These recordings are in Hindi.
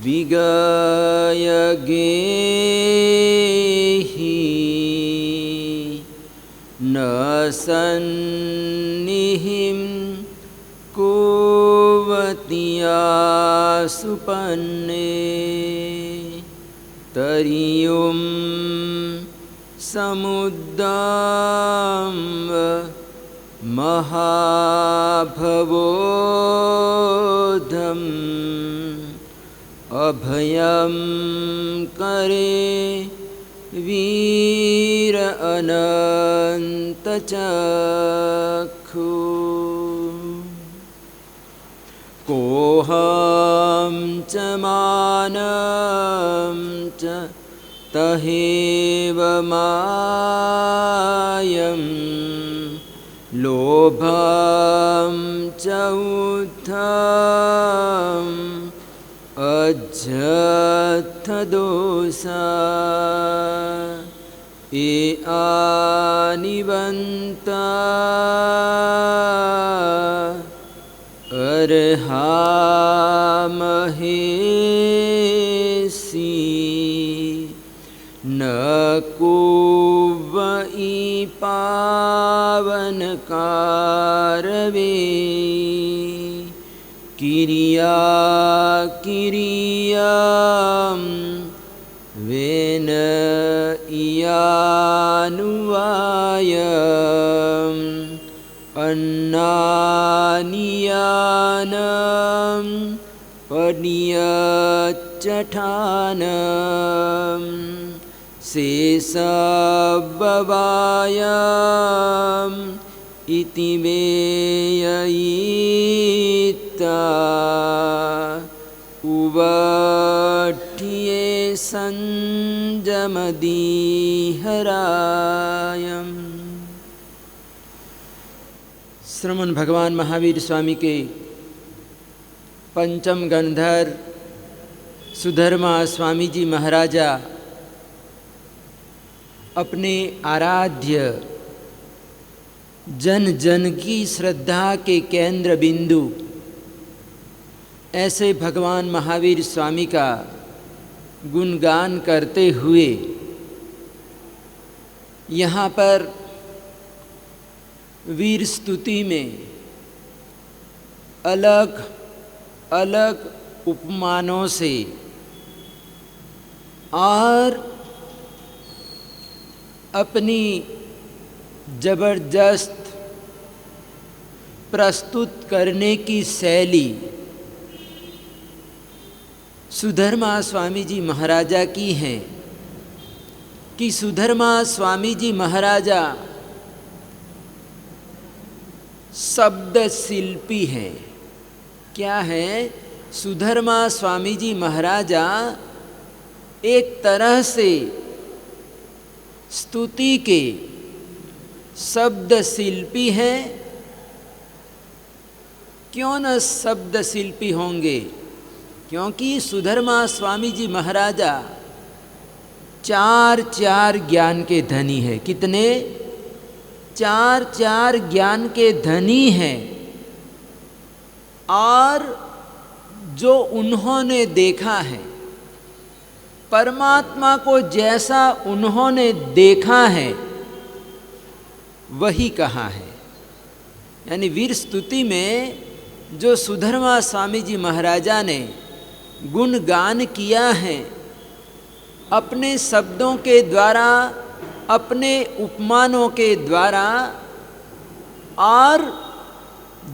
विगयगेहि न सन्निहिं कुवत्या सुपन्ने तरियुं समुद्रं महाभवोधम् अभयं करे वीर अनन्तचक्षु कोऽहं च मानं च तहेव मायं लोभं च उद्धम् अजत्थदोषा ये आनिवन्ता अर्हामहेसि न कुवई पावनकारवे किरिया किरियां वेन इयानुवायम् अन्नानियानं पनियच्चठानं शेषबवायम् इति वेययिता उवठ्ये संजमदीहरायम्। श्रमण भगवान महावीर स्वामी के पंचम गणधर सुधर्मा स्वामी जी महाराजा अपने आराध्य जन जन की श्रद्धा के केंद्र बिंदु ऐसे भगवान महावीर स्वामी का गुणगान करते हुए यहाँ पर वीर स्तुति में अलग अलग उपमानों से और अपनी जबरदस्त प्रस्तुत करने की शैली सुधर्मा स्वामी जी महाराजा की है कि सुधर्मा स्वामी जी महाराजा शब्द शिल्पी हैं। क्या है? सुधर्मा स्वामी जी महाराजा एक तरह से स्तुति के शब्द शिल्पी हैं। क्यों न शब्द शिल्पी होंगे? क्योंकि सुधर्मा स्वामी जी महाराजा चार ज्ञान के धनी है। कितने? चार ज्ञान के धनी हैं। और जो उन्होंने देखा है, परमात्मा को जैसा उन्होंने देखा है वही कहा है। यानी वीर स्तुति में जो सुधर्मा स्वामी जी महाराजा ने गुणगान किया है, अपने शब्दों के द्वारा, अपने उपमानों के द्वारा, और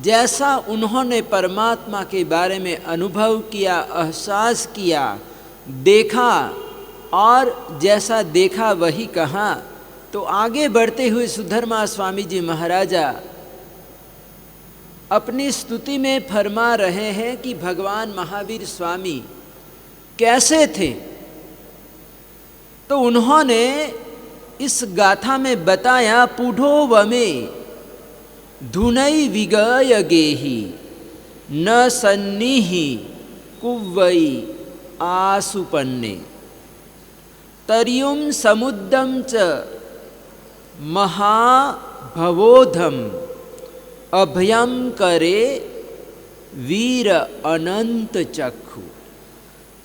जैसा उन्होंने परमात्मा के बारे में अनुभव किया, एहसास किया, देखा, और जैसा देखा वही कहा। तो आगे बढ़ते हुए सुधर्मा स्वामी जी महाराजा अपनी स्तुति में फरमा रहे हैं कि भगवान महावीर स्वामी कैसे थे। तो उन्होंने इस गाथा में बताया, पुढो वमे धुनई विगय गेहि न सन्निहि कुव्वई आसुपन्ने तरियुं समुद्रं च महाभवोधम अभयं करे वीर अनंत चक्षु।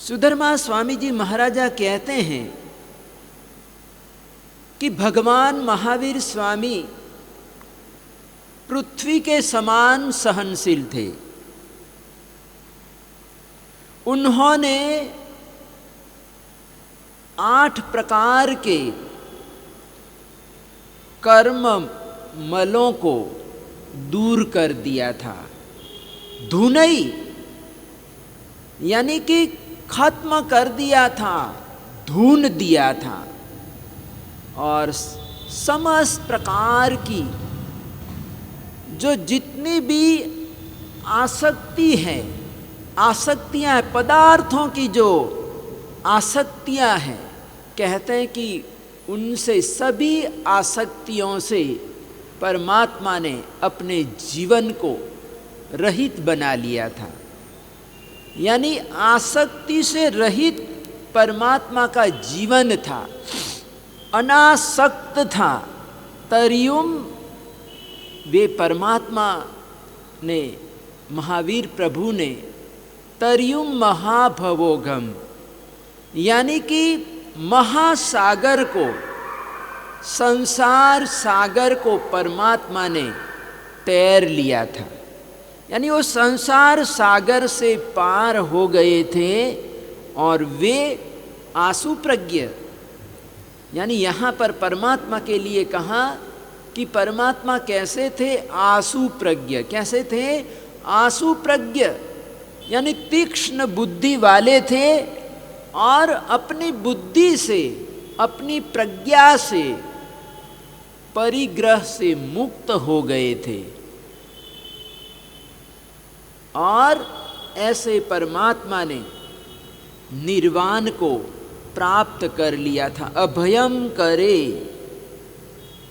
सुधर्मा स्वामी जी महाराजा कहते हैं कि भगवान महावीर स्वामी पृथ्वी के समान सहनशील थे। उन्होंने 8 प्रकार के कर्म मलों को दूर कर दिया था। धुनई यानी कि खत्म कर दिया था, धुन दिया था। और समस्त प्रकार की जो जितनी भी आसक्ति है, आसक्तियां, पदार्थों की जो आसक्तियां हैं, कहते हैं कि उनसे, सभी आसक्तियों से परमात्मा ने अपने जीवन को रहित बना लिया था। यानी आसक्ति से रहित परमात्मा का जीवन था, अनासक्त था। तरियुम, वे परमात्मा ने, महावीर प्रभु ने तरियुम महाभवोघम यानी कि महासागर को, संसार सागर को परमात्मा ने तैर लिया था। यानी वो संसार सागर से पार हो गए थे। और वे आसु प्रज्ञ, यानी यहाँ पर परमात्मा के लिए कहा कि परमात्मा कैसे थे? आसु प्रज्ञ। कैसे थे? आसु प्रज्ञ यानी तीक्ष्ण बुद्धि वाले थे और अपनी बुद्धि से, अपनी प्रज्ञा से, परिग्रह से मुक्त हो गए थे। और ऐसे परमात्मा ने निर्वाण को प्राप्त कर लिया था। अभयम करे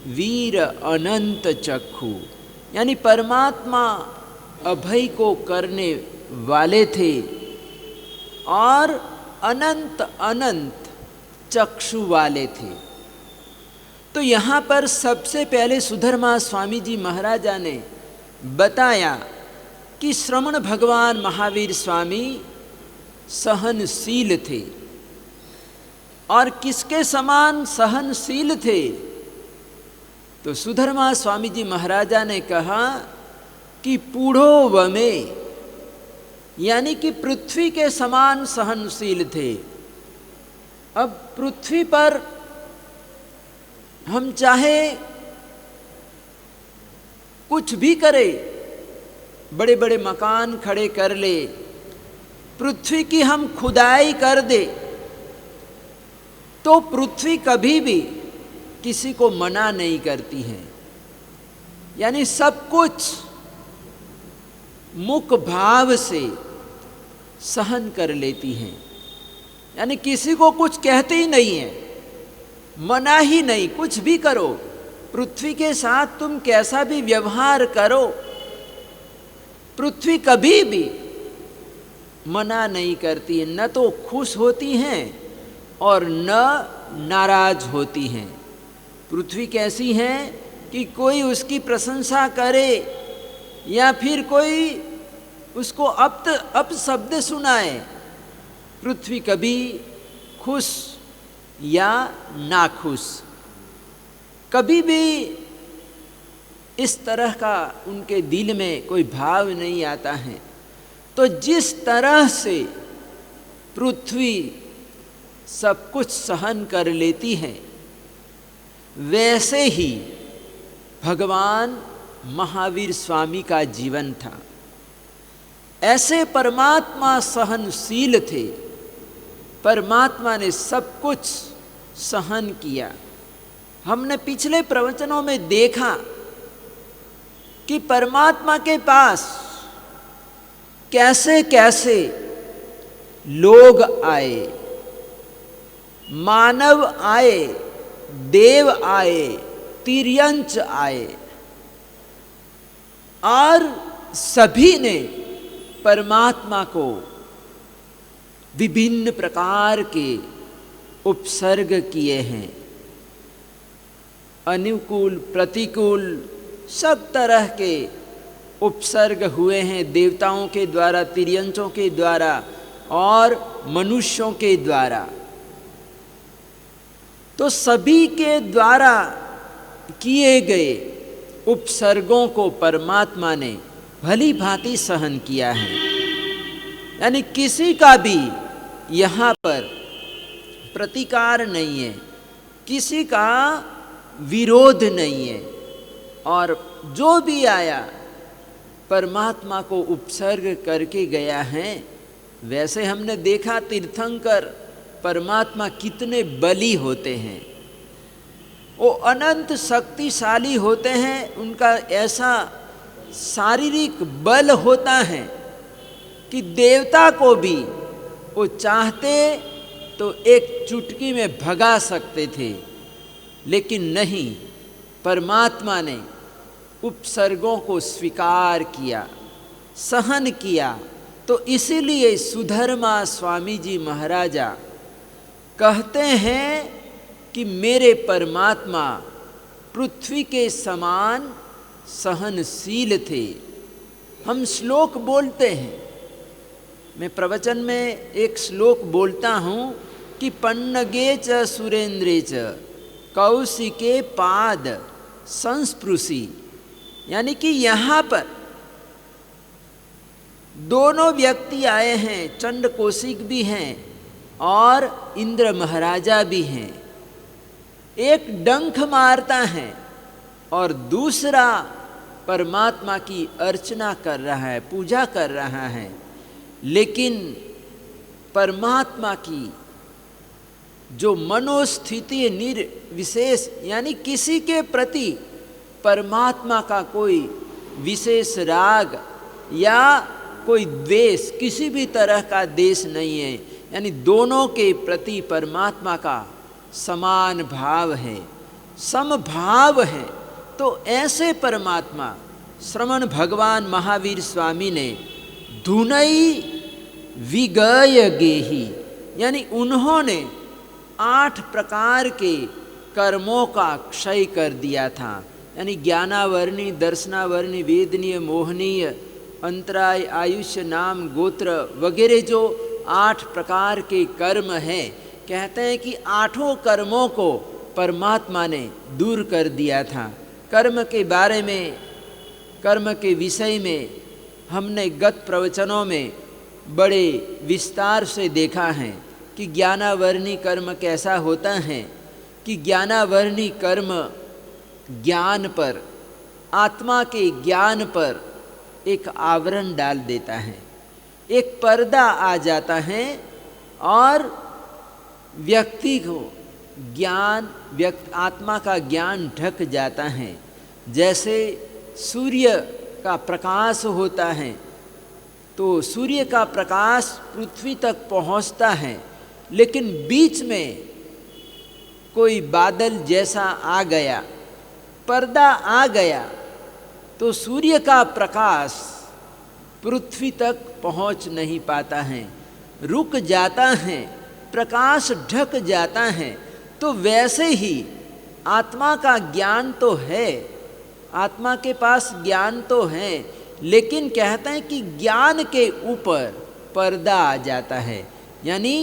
वीर अनंत चक्षु, यानी परमात्मा अभय को करने वाले थे और अनंत अनंत चक्षु वाले थे। तो यहाँ पर सबसे पहले सुधर्मा स्वामी जी महाराजा ने बताया कि श्रमण भगवान महावीर स्वामी सहनशील थे। और किसके समान सहनशील थे? तो सुधर्मा स्वामी जी महाराजा ने कहा कि पूढ़ो वमे, यानी कि पृथ्वी के समान सहनशील थे। अब पृथ्वी पर हम चाहे कुछ भी करें, बड़े बड़े मकान खड़े कर ले, पृथ्वी की हम खुदाई कर दे, तो पृथ्वी कभी भी किसी को मना नहीं करती है। यानी सब कुछ मुख भाव से सहन कर लेती हैं। यानी किसी को कुछ कहते ही नहीं है, मना ही नहीं, कुछ भी करो, पृथ्वी के साथ तुम कैसा भी व्यवहार करो, पृथ्वी कभी भी मना नहीं करती है। न तो खुश होती हैं और न नाराज होती हैं। पृथ्वी कैसी है कि कोई उसकी प्रशंसा करे या फिर कोई उसको अपशब्द सुनाए, पृथ्वी कभी खुश या नाखुश, कभी भी इस तरह का उनके दिल में कोई भाव नहीं आता है। तो जिस तरह से पृथ्वी सब कुछ सहन कर लेती है, वैसे ही भगवान महावीर स्वामी का जीवन था। ऐसे परमात्मा सहनशील थे, परमात्मा ने सब कुछ सहन किया। हमने पिछले प्रवचनों में देखा कि परमात्मा के पास कैसे कैसे लोग आए, मानव आए, देव आए, तिर्यंच आए, और सभी ने परमात्मा को विभिन्न प्रकार के उपसर्ग किए हैं। अनुकूल, प्रतिकूल, सब तरह के उपसर्ग हुए हैं देवताओं के द्वारा, तिर्यंचों के द्वारा, और मनुष्यों के द्वारा। तो सभी के द्वारा किए गए उपसर्गों को परमात्मा ने भली भांति सहन किया है। यानी किसी का भी यहाँ पर प्रतिकार नहीं है, किसी का विरोध नहीं है, और जो भी आया परमात्मा को उपसर्ग करके गया है। वैसे हमने देखा तीर्थंकर परमात्मा कितने बली होते हैं, वो अनंत शक्तिशाली होते हैं, उनका ऐसा शारीरिक बल होता है कि देवता को भी वो चाहते तो एक चुटकी में भगा सकते थे, लेकिन नहीं, परमात्मा ने उपसर्गों को स्वीकार किया, सहन किया। तो इसीलिए सुधर्मा स्वामी जी महाराजा कहते हैं कि मेरे परमात्मा पृथ्वी के समान सहनशील थे। हम श्लोक बोलते हैं, मैं प्रवचन में एक श्लोक बोलता हूँ कि पन्नगे च सुरेंद्रे च कौशिके पाद संस्पृशि, यानी कि यहाँ पर दोनों व्यक्ति आए हैं, चंड कौशिक भी हैं और इंद्र महाराजा भी हैं। एक डंक मारता है और दूसरा परमात्मा की अर्चना कर रहा है, पूजा कर रहा है। लेकिन परमात्मा की जो मनोस्थिति निर्विशेष, यानी किसी के प्रति परमात्मा का कोई विशेष राग या कोई द्वेष, किसी भी तरह का द्वेष नहीं है, यानी दोनों के प्रति परमात्मा का समान भाव है, समभाव है। तो ऐसे परमात्मा श्रमण भगवान महावीर स्वामी ने धुनई विगय गेही, यानी उन्होंने 8 प्रकार के कर्मों का क्षय कर दिया था। यानी ज्ञानावर्णी, दर्शनावर्णी, वेदनीय, मोहनीय, अंतराय, आयुष्य, नाम, गोत्र वगैरह जो 8 प्रकार के कर्म हैं, कहते हैं कि 8 कर्मों को परमात्मा ने दूर कर दिया था। कर्म के बारे में, कर्म के विषय में हमने गत प्रवचनों में बड़े विस्तार से देखा है कि ज्ञानावर्णी कर्म कैसा होता है, कि ज्ञानावर्णी कर्म ज्ञान पर, आत्मा के ज्ञान पर एक आवरण डाल देता है, एक पर्दा आ जाता है और व्यक्ति को ज्ञान, आत्मा का ज्ञान ढक जाता है। जैसे सूर्य का प्रकाश होता है तो सूर्य का प्रकाश पृथ्वी तक पहुंचता है, लेकिन बीच में कोई बादल जैसा आ गया, पर्दा आ गया, तो सूर्य का प्रकाश पृथ्वी तक पहुंच नहीं पाता है, रुक जाता है, प्रकाश ढक जाता है। तो वैसे ही आत्मा का ज्ञान तो है, आत्मा के पास ज्ञान तो है, लेकिन कहते हैं कि ज्ञान के ऊपर पर्दा आ जाता है, यानी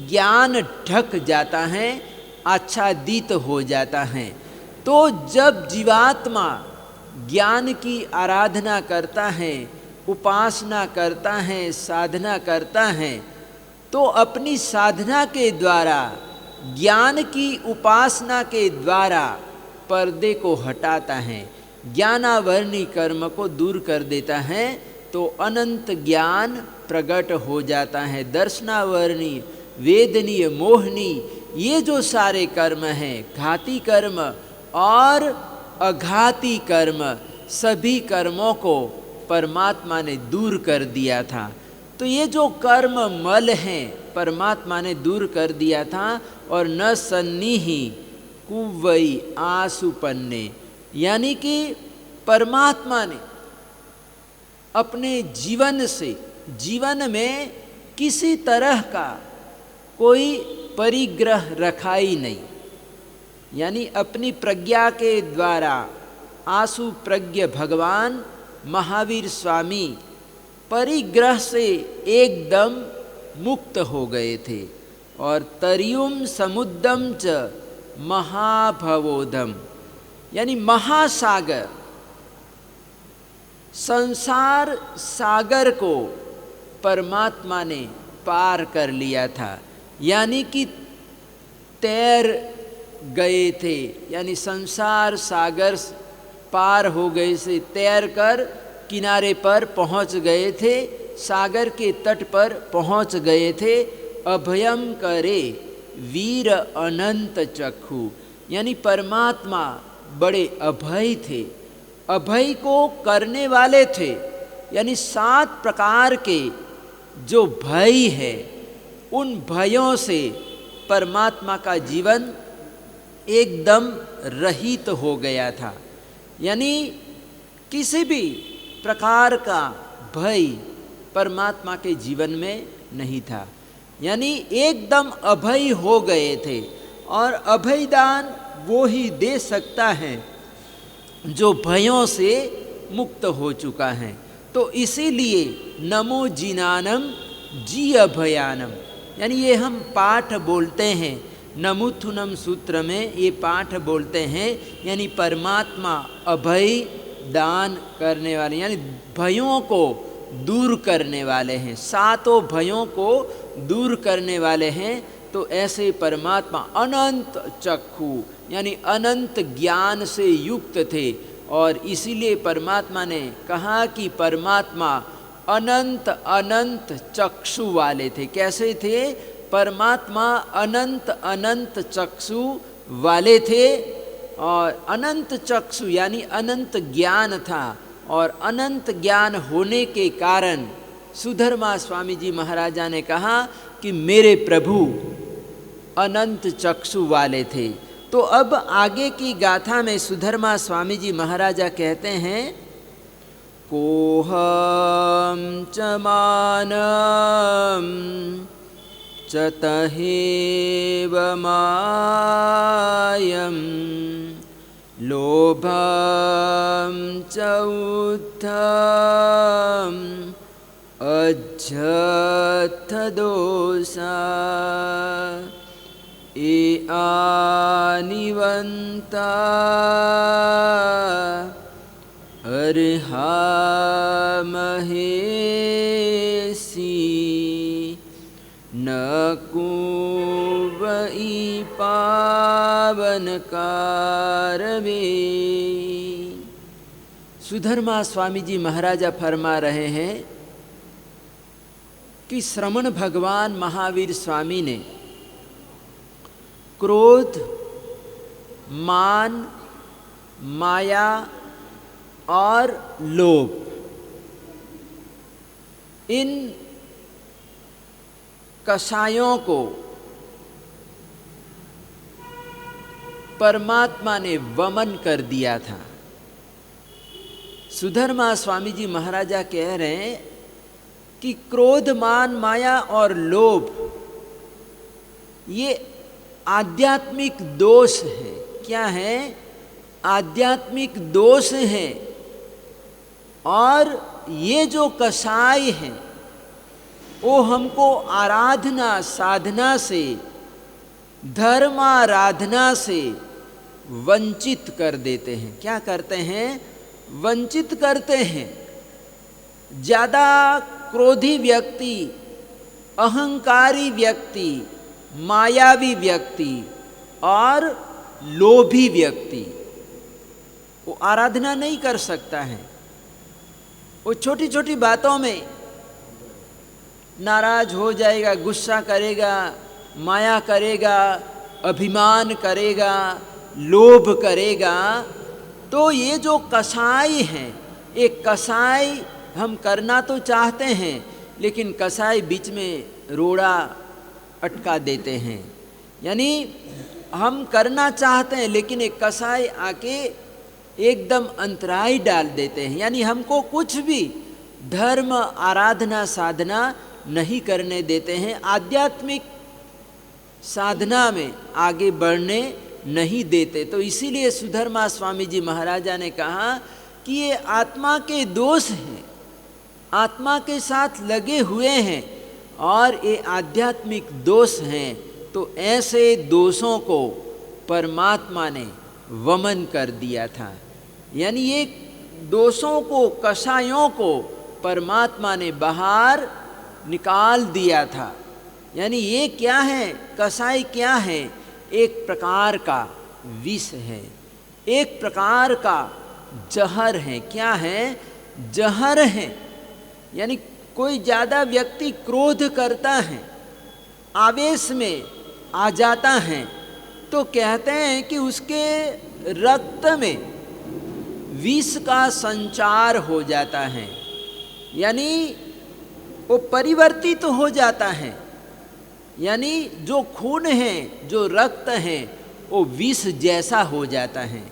ज्ञान ढक जाता है, आच्छादित हो जाता है। तो जब जीवात्मा ज्ञान की आराधना करता है, उपासना करता है, साधना करता है, तो अपनी साधना के द्वारा, ज्ञान की उपासना के द्वारा पर्दे को हटाता है, ज्ञानावर्णी कर्म को दूर कर देता है, तो अनंत ज्ञान प्रकट हो जाता है। दर्शनावर्णी, वेदनीय, मोहनी, ये जो सारे कर्म हैं, घाती कर्म और अघाती कर्म, सभी कर्मों को परमात्मा ने दूर कर दिया था। तो ये जो कर्म मल हैं परमात्मा ने दूर कर दिया था। और न सन्निहि कुवई आसुपन्ने, यानी कि परमात्मा ने अपने जीवन से, जीवन में किसी तरह का कोई परिग्रह रखा ही नहीं, यानी अपनी प्रज्ञा के द्वारा आसु प्रज्ञ भगवान महावीर स्वामी परिग्रह से एकदम मुक्त हो गए थे। और तरियुम समुद्रम च महाभवोदम, यानी महासागर, संसार सागर को परमात्मा ने पार कर लिया था, यानी कि तैर गए थे, यानी संसार सागर पार हो गए से तैर कर किनारे पर पहुंच गए थे, सागर के तट पर पहुंच गए थे। अभयम करे वीर अनंत चक्षु, यानी परमात्मा बड़े अभय थे, अभय को करने वाले थे। यानी 7 प्रकार के जो भय है, उन भयों से परमात्मा का जीवन एकदम रहित हो गया था। यानी किसी भी प्रकार का भय परमात्मा के जीवन में नहीं था, यानी एकदम अभय हो गए थे। और अभय दान वो ही दे सकता है जो भयों से मुक्त हो चुका है। तो इसीलिए नमो जिनानम जी अभयानम, यानी ये हम पाठ बोलते हैं, नमुथुनम सूत्र में ये पाठ बोलते हैं, यानी परमात्मा अभय दान करने वाले, यानी भयों को दूर करने वाले हैं, 7 भयों को दूर करने वाले हैं। तो ऐसे परमात्मा अनंत चक्षु, यानी अनंत ज्ञान से युक्त थे। और इसीलिए परमात्मा ने कहा कि परमात्मा अनंत अनंत चक्षु वाले थे। कैसे थे? परमात्मा अनंत अनंत चक्षु वाले थे। और अनंत चक्षु यानी अनंत ज्ञान था, और अनंत ज्ञान होने के कारण सुधर्मा स्वामी जी महाराजा ने कहा कि मेरे प्रभु अनंत चक्षु वाले थे। तो अब आगे की गाथा में सुधर्मा स्वामी जी महाराजा कहते हैं, कोहम च मानम च तहेव मायम लोभम च उद्धम अज्जथ दोषा ए आनिवंता अर्हा महेसी न कुवई पावन कारवे। सुधर्मा स्वामी जी महाराजा फरमा रहे हैं कि श्रमण भगवान महावीर स्वामी ने क्रोध, मान, माया और लोभ, इन कषायों को परमात्मा ने वमन कर दिया था। सुधर्मा स्वामी जी महाराजा कह रहे हैं कि क्रोध, मान, माया और लोभ ये आध्यात्मिक दोष है। क्या है? आध्यात्मिक दोष है। और ये जो कषाय हैं वो हमको आराधना साधना से, धर्माराधना से वंचित कर देते हैं। क्या करते हैं? वंचित करते हैं। ज़्यादा क्रोधी व्यक्ति, अहंकारी व्यक्ति, मायावी व्यक्ति और लोभी व्यक्ति वो आराधना नहीं कर सकता है। वो छोटी छोटी बातों में नाराज हो जाएगा, गुस्सा करेगा, माया करेगा, अभिमान करेगा, लोभ करेगा। तो ये जो कसाई हैं, एक कसाई हम करना तो चाहते हैं, लेकिन कसाई बीच में रोड़ा अटका देते हैं। यानी हम करना चाहते हैं लेकिन एक कसाई आके एकदम अंतराय डाल देते हैं। यानी हमको कुछ भी धर्म, आराधना, साधना नहीं करने देते हैं, आध्यात्मिक साधना में आगे बढ़ने नहीं देते। तो इसीलिए सुधर्मा स्वामी जी महाराजा ने कहा कि ये आत्मा के दोष हैं, आत्मा के साथ लगे हुए हैं। और ये आध्यात्मिक दोष हैं, तो ऐसे दोषों को परमात्मा ने वमन कर दिया था। यानी ये दोषों को, कषायों को परमात्मा ने बाहर निकाल दिया था। यानी ये क्या है, कषाय क्या है? एक प्रकार का विष है, एक प्रकार का जहर है। क्या है? जहर है। यानी कोई ज़्यादा व्यक्ति क्रोध करता है, आवेश में आ जाता है, तो कहते हैं कि उसके रक्त में विष का संचार हो जाता है, यानी वो परिवर्तित हो जाता है। यानी जो खून है, जो रक्त है, वो विष जैसा हो जाता है।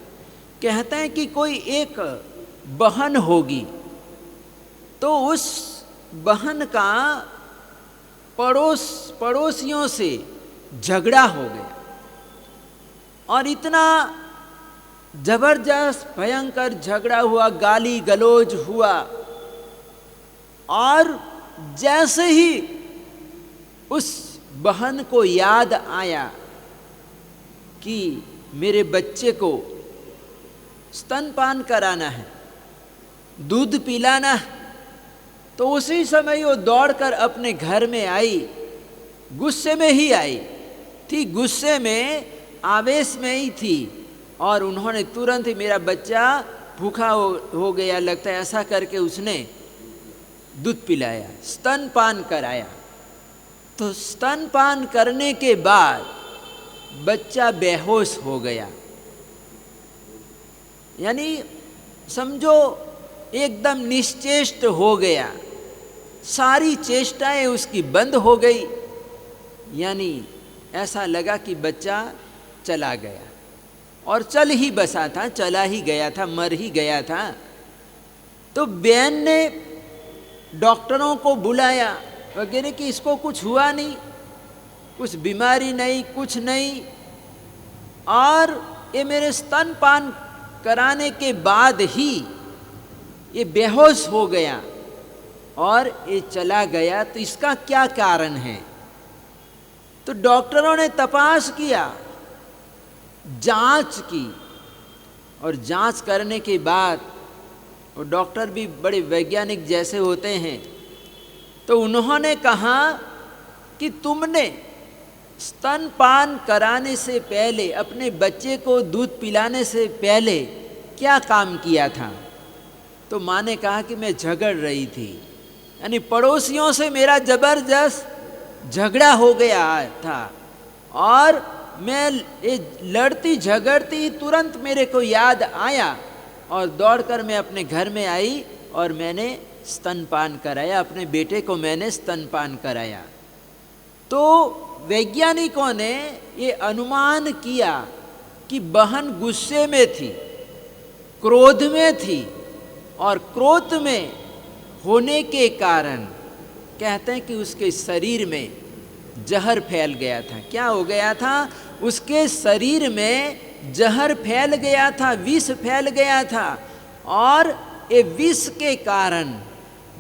कहते हैं कि कोई एक बहन होगी, तो उस बहन का पड़ोसियों से झगड़ा हो गया और इतना जबरदस्त भयंकर झगड़ा हुआ, गाली गलौज हुआ। और जैसे ही उस बहन को याद आया कि मेरे बच्चे को स्तनपान कराना है, दूध पिलाना है, तो उसी समय वो दौड़कर अपने घर में आई। गुस्से में ही आई थी, गुस्से में, आवेश में ही थी। और उन्होंने तुरंत ही, मेरा बच्चा भूखा हो गया लगता है, ऐसा करके उसने दूध पिलाया, स्तनपान कराया। तो स्तनपान करने के बाद बच्चा बेहोश हो गया। यानी समझो एकदम निश्चेष्ट हो गया, सारी चेष्टाएं उसकी बंद हो गई। यानी ऐसा लगा कि बच्चा चला गया, और चल ही बसा था, चला ही गया था, मर ही गया था। तो बहन ने डॉक्टरों को बुलाया वगैरह कि इसको कुछ हुआ नहीं, कुछ बीमारी नहीं, कुछ नहीं, और ये मेरे स्तनपान कराने के बाद ही ये बेहोश हो गया और ये चला गया, तो इसका क्या कारण है? तो डॉक्टरों ने तपास किया, जांच की, और जांच करने के बाद, और डॉक्टर भी बड़े वैज्ञानिक जैसे होते हैं, तो उन्होंने कहा कि तुमने स्तनपान कराने से पहले, अपने बच्चे को दूध पिलाने से पहले क्या काम किया था? तो माँ ने कहा कि मैं झगड़ रही थी, यानी पड़ोसियों से मेरा जबरदस्त झगड़ा हो गया था, और मैं ये लड़ती झगड़ती तुरंत मेरे को याद आया और दौड़कर मैं अपने घर में आई और मैंने स्तनपान कराया, अपने बेटे को मैंने स्तनपान कराया। तो वैज्ञानिकों ने ये अनुमान किया कि बहन गुस्से में थी, क्रोध में थी, और क्रोध में होने के कारण कहते हैं कि उसके शरीर में जहर फैल गया था। क्या हो गया था? उसके शरीर में जहर फैल गया था, विष फैल गया था, और ये विष के कारण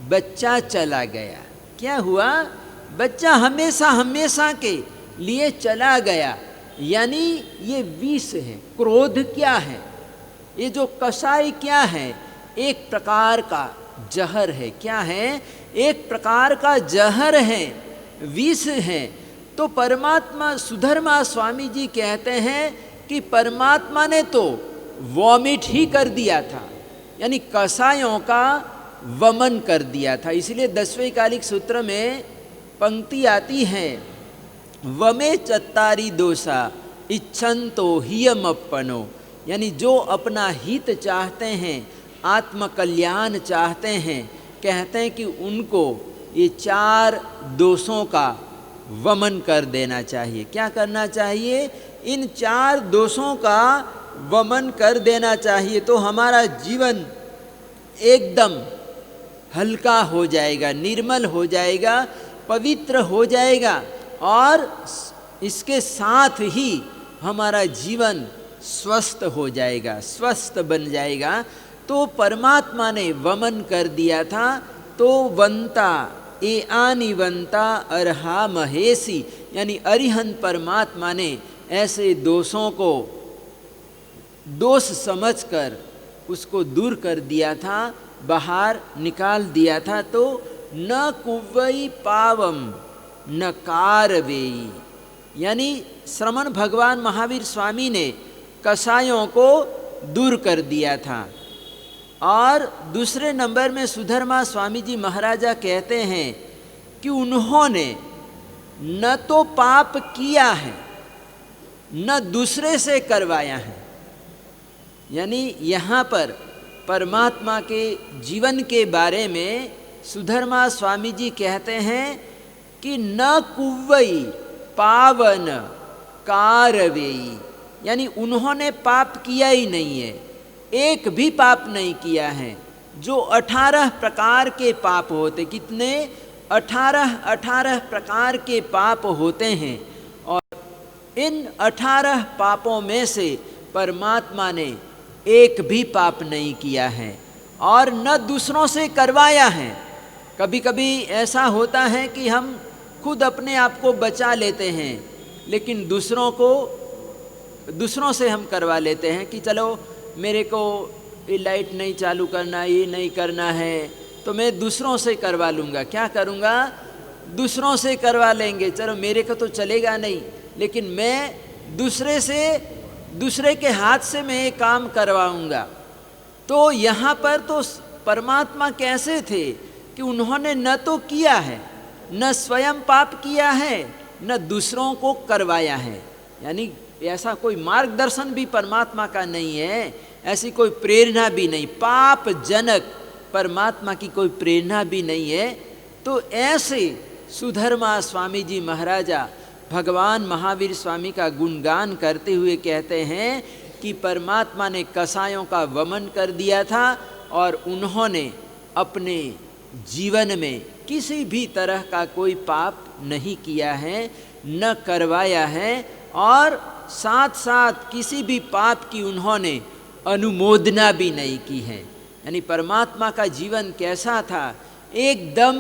बच्चा चला गया। क्या हुआ? बच्चा हमेशा हमेशा के लिए चला गया। यानी ये विष है। क्रोध क्या है? ये जो कषाय क्या है? एक प्रकार का जहर है। क्या है? एक प्रकार का जहर है, विष है। तो परमात्मा, सुधर्मा स्वामी जी कहते हैं कि परमात्मा ने तो वॉमिट ही कर दिया था, यानी कषायों का वमन कर दिया था। इसलिए 10वें कालिक सूत्र में पंक्ति आती है, वमे चत्तारी दोषा इच्छन्तो हियमप्पनो, यानी जो अपना हित चाहते हैं, आत्मकल्याण चाहते हैं, कहते हैं कि उनको ये 4 दोषों का वमन कर देना चाहिए। क्या करना चाहिए? इन 4 दोषों का वमन कर देना चाहिए, तो हमारा जीवन एकदम हल्का हो जाएगा, निर्मल हो जाएगा, पवित्र हो जाएगा, और इसके साथ ही हमारा जीवन स्वस्थ हो जाएगा, स्वस्थ बन जाएगा। तो परमात्मा ने वमन कर दिया था। तो वंता ए आनिवंता अरहा महेशी, यानी अरिहंत परमात्मा ने ऐसे दोषों को दोष समझकर उसको दूर कर दिया था, बाहर निकाल दिया था। तो न कुव्वई पावम न कारवेई, यानी श्रमण भगवान महावीर स्वामी ने कसायों को दूर कर दिया था। और दूसरे नंबर में सुधर्मा स्वामी जी महाराजा कहते हैं कि उन्होंने न तो पाप किया है न दूसरे से करवाया है। यानी यहाँ पर परमात्मा के जीवन के बारे में सुधर्मा स्वामी जी कहते हैं कि न कुव्वई पावन कारवेई, यानी उन्होंने पाप किया ही नहीं है, एक भी पाप नहीं किया है। जो 18 प्रकार के पाप होते, कितने 18 प्रकार के पाप होते हैं, और इन 18 पापों में से परमात्मा ने एक भी पाप नहीं किया है और न दूसरों से करवाया है। कभी कभी ऐसा होता है कि हम खुद अपने आप को बचा लेते हैं, लेकिन दूसरों से हम करवा लेते हैं कि चलो मेरे को ये लाइट नहीं चालू करना, ये नहीं करना है, तो मैं दूसरों से करवा लूँगा। क्या करूँगा? दूसरों से करवा लेंगे, चलो मेरे को तो चलेगा नहीं, लेकिन मैं दूसरे के हाथ से मैं ये काम करवाऊँगा। तो यहाँ पर तो परमात्मा कैसे थे कि उन्होंने न तो किया है, न स्वयं पाप किया है, न दूसरों को करवाया है। यानी ऐसा कोई मार्गदर्शन भी परमात्मा का नहीं है, ऐसी कोई प्रेरणा भी नहीं, पाप जनक परमात्मा की कोई प्रेरणा भी नहीं है। तो ऐसे सुधर्मा स्वामी जी महाराजा भगवान महावीर स्वामी का गुणगान करते हुए कहते हैं कि परमात्मा ने कसायों का वमन कर दिया था और उन्होंने अपने जीवन में किसी भी तरह का कोई पाप नहीं किया है, न करवाया है, और साथ साथ किसी भी पाप की उन्होंने अनुमोदना भी नहीं की है। यानी परमात्मा का जीवन कैसा था? एकदम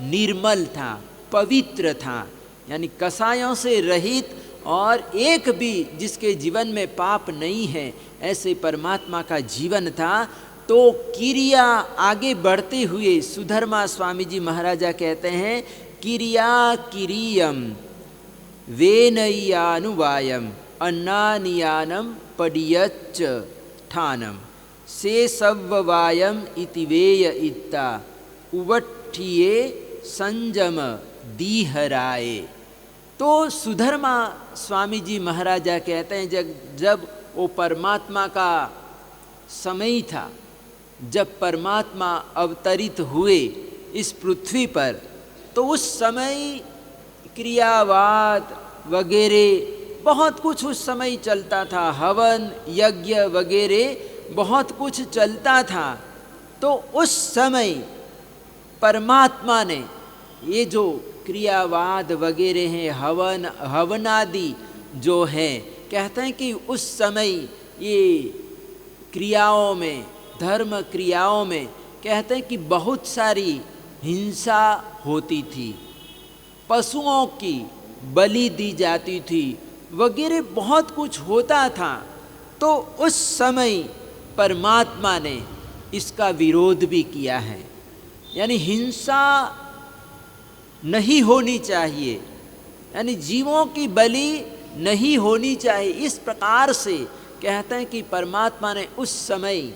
निर्मल था, पवित्र था, यानी कसायों से रहित, और एक भी जिसके जीवन में पाप नहीं है, ऐसे परमात्मा का जीवन था। तो क्रिया आगे बढ़ते हुए सुधर्मा स्वामी जी महाराजा कहते हैं, क्रिया किरियम वेनयानुवायम अन्नानियानम पडियच्च ठानम से सव्वायम इति वेय इत्ता उवट्ठिये संजम दीहराए। तो सुधर्मा स्वामी जी महाराजा कहते हैं जब वो परमात्मा का समय था, जब परमात्मा अवतरित हुए इस पृथ्वी पर, तो उस समय क्रियावाद वगैरह बहुत कुछ उस समय चलता था, हवन यज्ञ वगैरह बहुत कुछ चलता था। तो उस समय परमात्मा ने ये जो क्रियावाद वगैरह हैं, हवनादि जो हैं, कहते हैं कि उस समय ये क्रियाओं में, धर्म क्रियाओं में, कहते हैं कि बहुत सारी हिंसा होती थी, पशुओं की बलि दी जाती थी वगैरह, बहुत कुछ होता था। तो उस समय परमात्मा ने इसका विरोध भी किया है, यानी हिंसा नहीं होनी चाहिए, यानी जीवों की बलि नहीं होनी चाहिए। इस प्रकार से कहते हैं कि परमात्मा ने उस समय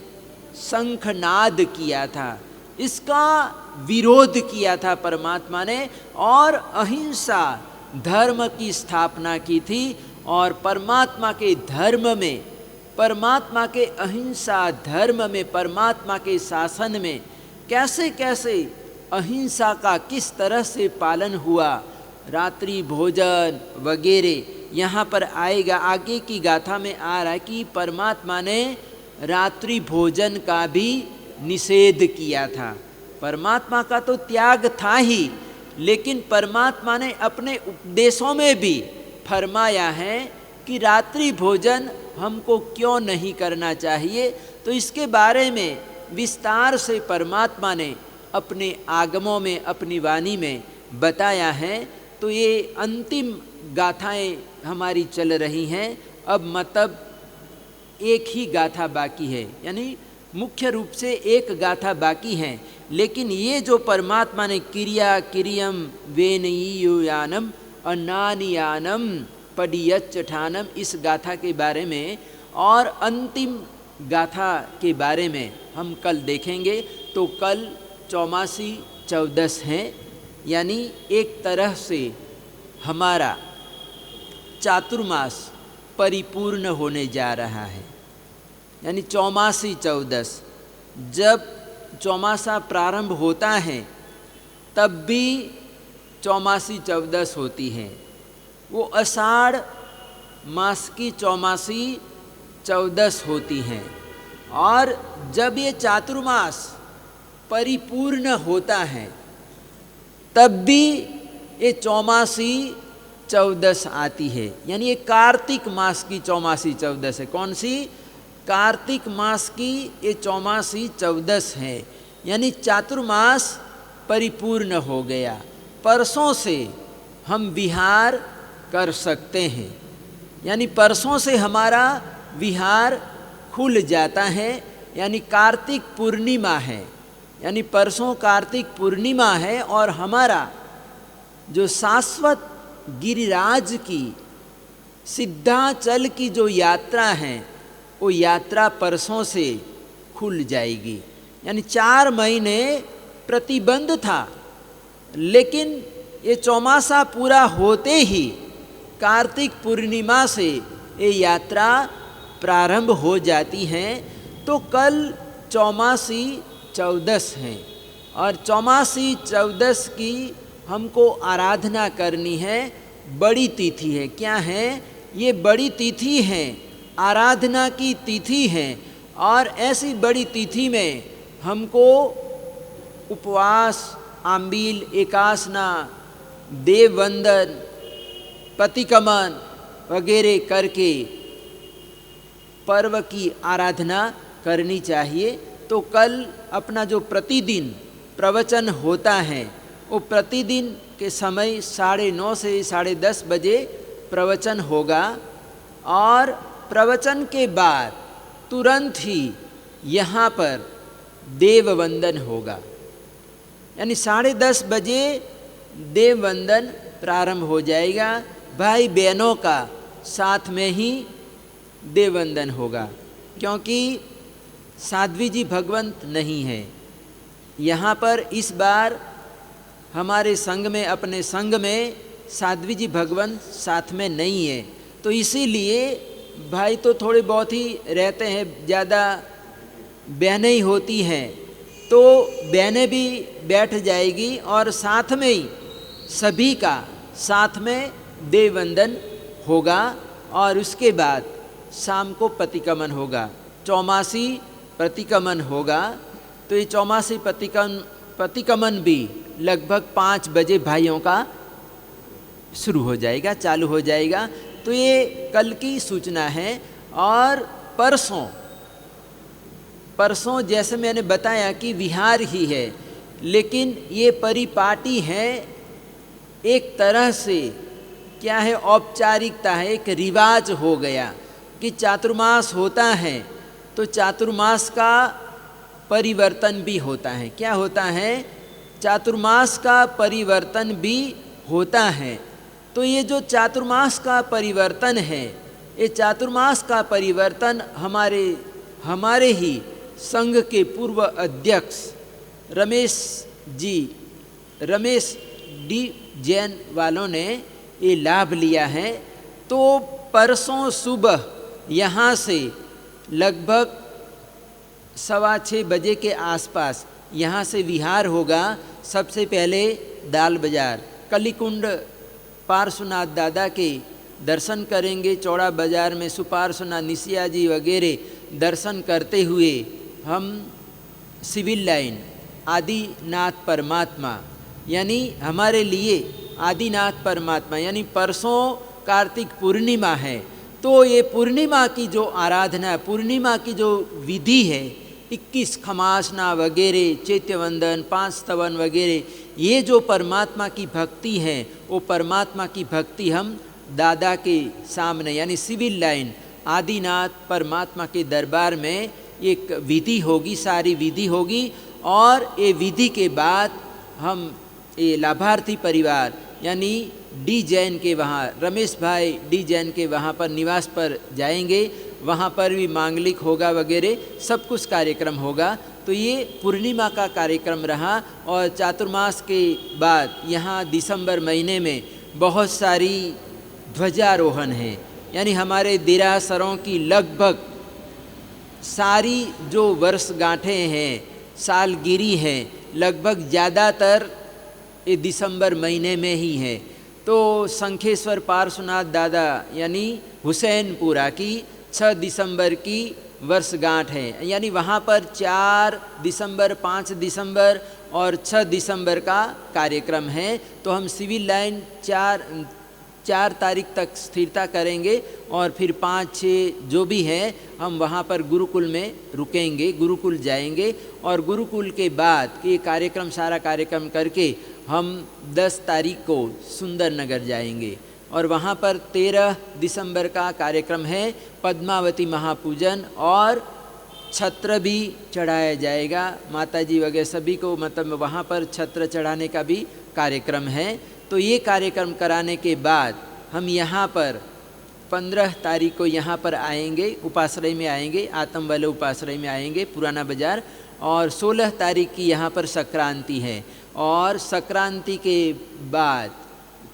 शंखनाद किया था, इसका विरोध किया था परमात्मा ने, और अहिंसा धर्म की स्थापना की थी। और परमात्मा के धर्म में, परमात्मा के अहिंसा धर्म में, परमात्मा के शासन में कैसे कैसे अहिंसा का किस तरह से पालन हुआ, रात्रि भोजन वगैरह यहाँ पर आएगा, आगे की गाथा में आ रहा है कि परमात्मा ने रात्रि भोजन का भी निषेध किया था। परमात्मा का तो त्याग था ही, लेकिन परमात्मा ने अपने उपदेशों में भी फरमाया है कि रात्रि भोजन हमको क्यों नहीं करना चाहिए। तो इसके बारे में विस्तार से परमात्मा ने अपने आगमों में, अपनी वाणी में बताया है। तो ये अंतिम गाथाएं हमारी चल रही हैं। अब मतलब एक ही गाथा बाकी है, यानी मुख्य रूप से एक गाथा बाकी है। लेकिन ये जो परमात्मा ने क्रिया क्रियम वेनईयानम अनानियानम पडियच्चठानम, इस गाथा के बारे में और अंतिम गाथा के बारे में हम कल देखेंगे। तो कल चौमासी चौदस हैं, यानी एक तरह से हमारा चातुर्मास परिपूर्ण होने जा रहा है। यानी चौमासी चौदस, जब चौमासा प्रारंभ होता है तब भी चौमासी चौदस होती है। वो आषाढ़ मास की चौमासी चौदस होती हैं। और जब ये चातुर्मास परिपूर्ण होता है तब भी ये चौमासी चौदस आती है। यानी ये कार्तिक मास की चौमासी चौदस है। कौन सी? कार्तिक मास की ये चौमासी चौदस है। यानी चातुर्मास परिपूर्ण हो गया। परसों से हम विहार कर सकते हैं, यानी परसों से हमारा विहार खुल जाता है। यानी कार्तिक पूर्णिमा है, यानी परसों कार्तिक पूर्णिमा है और हमारा जो शाश्वत गिरिराज की सिद्धांचल की जो यात्रा है वो यात्रा परसों से खुल जाएगी। यानी 4 महीने प्रतिबंध था, लेकिन ये चौमासा पूरा होते ही कार्तिक पूर्णिमा से ये यात्रा प्रारंभ हो जाती है। तो कल चौमासी चौदस हैं और चौमासी चौदस की हमको आराधना करनी है। बड़ी तिथि है। क्या है ये? बड़ी तिथि है, आराधना की तिथि है। और ऐसी बड़ी तिथि में हमको उपवास, आंबील, एकासना, देववंदन, पतिकमन वगैरह करके पर्व की आराधना करनी चाहिए। तो कल अपना जो प्रतिदिन प्रवचन होता है वो प्रतिदिन के समय 9:30 से 10:30 बजे प्रवचन होगा और प्रवचन के बाद तुरंत ही यहाँ पर देववंदन होगा। यानी 10:30 बजे देववंदन प्रारंभ हो जाएगा। भाई बहनों का साथ में ही देववंदन होगा, क्योंकि साध्वी जी भगवंत नहीं है यहाँ पर। इस बार हमारे संघ में, अपने संघ में साध्वी जी भगवंत साथ में नहीं है। तो इसीलिए भाई तो थोड़े बहुत ही रहते हैं, ज़्यादा बहनें ही होती हैं। तो बहनें भी बैठ जाएगी और साथ में ही सभी का साथ में देववंदन होगा। और उसके बाद शाम को प्रतिकमन होगा, चौमासी प्रतिकमन होगा। तो ये चौमासी प्रतिकमन भी लगभग 5 बजे भाइयों का शुरू हो जाएगा, चालू हो जाएगा। तो ये कल की सूचना है। और परसों जैसे मैंने बताया कि विहार ही है, लेकिन ये परिपाटी है, एक तरह से क्या है, औपचारिकता है, एक रिवाज हो गया कि चातुर्मास होता है तो चातुर्मास का परिवर्तन भी होता है। क्या होता है? चातुर्मास का परिवर्तन भी होता है। तो ये जो चातुर्मास का परिवर्तन है, ये चातुर्मास का परिवर्तन हमारे ही संघ के पूर्व अध्यक्ष रमेश डी जैन वालों ने ये लाभ लिया है। तो परसों सुबह यहाँ से लगभग 6:15 बजे के आसपास यहाँ से विहार होगा। सबसे पहले दाल बाज़ार कलीकुंड पार्श्वनाथ दादा के दर्शन करेंगे। चौड़ा बाज़ार में सुपार्श्वनाथ निसिया जी वगैरह दर्शन करते हुए हम सिविल लाइन आदिनाथ परमात्मा, यानी हमारे लिए आदिनाथ परमात्मा, यानी परसों कार्तिक पूर्णिमा है। तो ये पूर्णिमा की जो आराधना, पूर्णिमा की जो विधि है, 21 खमासना वगैरह, चैत्यवंदन, 5 स्तवन वगैरह, ये जो परमात्मा की भक्ति है, वो परमात्मा की भक्ति हम दादा के सामने यानी सिविल लाइन आदिनाथ परमात्मा के दरबार में एक विधि होगी, सारी विधि होगी। और ये विधि के बाद हम ये लाभार्थी परिवार यानी डी जैन के वहाँ, रमेश भाई डी जैन के वहाँ पर निवास पर जाएंगे। वहाँ पर भी मांगलिक होगा वगैरह, सब कुछ कार्यक्रम होगा। तो ये पूर्णिमा का कार्यक्रम रहा। और चातुर्मास के बाद यहाँ दिसंबर महीने में बहुत सारी ध्वजारोहण है, यानी हमारे देरासरों की लगभग सारी जो वर्षगांठें हैं, सालगिरी हैं, लगभग ज़्यादातर ये दिसंबर महीने में ही है। तो शंखेश्वर पार्श्वनाथ दादा यानी हुसैनपुरा की 6 दिसंबर की वर्षगांठ है, यानी वहाँ पर 4 दिसंबर, 5 दिसंबर और 6 दिसंबर का कार्यक्रम है। तो हम सिविल लाइन 4 तारीख तक स्थिरता करेंगे और फिर 5-6 जो भी है हम वहाँ पर गुरुकुल में रुकेंगे, गुरुकुल जाएंगे। और गुरुकुल के बाद ये कार्यक्रम, सारा कार्यक्रम करके हम 10 तारीख को सुंदर नगर जाएंगे। और वहाँ पर 13 दिसंबर का कार्यक्रम है, पद्मावती महापूजन और छत्र भी चढ़ाया जाएगा। माताजी वगैरह सभी को, मतलब वहाँ पर छत्र चढ़ाने का भी कार्यक्रम है। तो ये कार्यक्रम कराने के बाद हम यहाँ पर 15 तारीख को यहाँ पर आएंगे, उपाश्रय में आएंगे, आत्म वाले उपाश्रय में आएंगे पुराना बाज़ार। और 16 तारीख की यहाँ पर संक्रांति है। और संक्रांति के बाद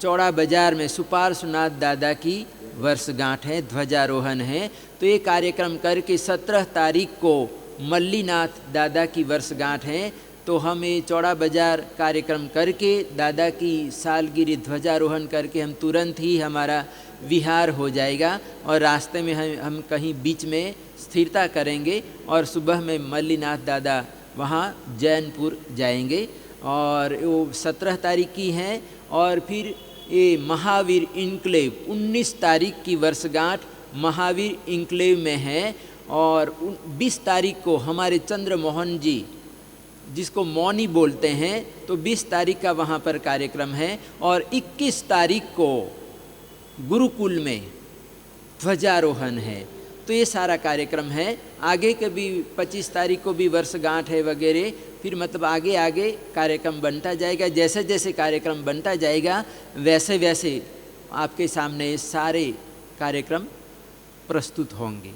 चौड़ा बाज़ार में सुपार्श्वनाथ दादा की वर्षगांठ है, ध्वजारोहण है। तो ये कार्यक्रम करके 17 तारीख को मल्लीनाथ दादा की वर्षगांठ है। तो हम ये चौड़ा बाज़ार कार्यक्रम करके दादा की सालगिरी ध्वजारोहण करके हम तुरंत ही हमारा विहार हो जाएगा। और रास्ते में हम कहीं बीच में स्थिरता करेंगे और सुबह में मल्लीनाथ दादा वहाँ जैनपुर जाएंगे। और वो 17 तारीख की है। और फिर ये महावीर इनक्लेव 19 तारीख की वर्षगांठ महावीर इनक्लेव में है। और 20 तारीख को हमारे चंद्रमोहन जी, जिसको मौनी बोलते हैं, तो 20 तारीख का वहाँ पर कार्यक्रम है। और 21 तारीख को गुरुकुल में ध्वजारोहण है। तो ये सारा कार्यक्रम है। आगे के भी 25 तारीख को भी वर्षगांठ है वगैरह। फिर मतलब आगे आगे कार्यक्रम बनता जाएगा। जैसे जैसे कार्यक्रम बनता जाएगा वैसे वैसे आपके सामने सारे कार्यक्रम प्रस्तुत होंगे।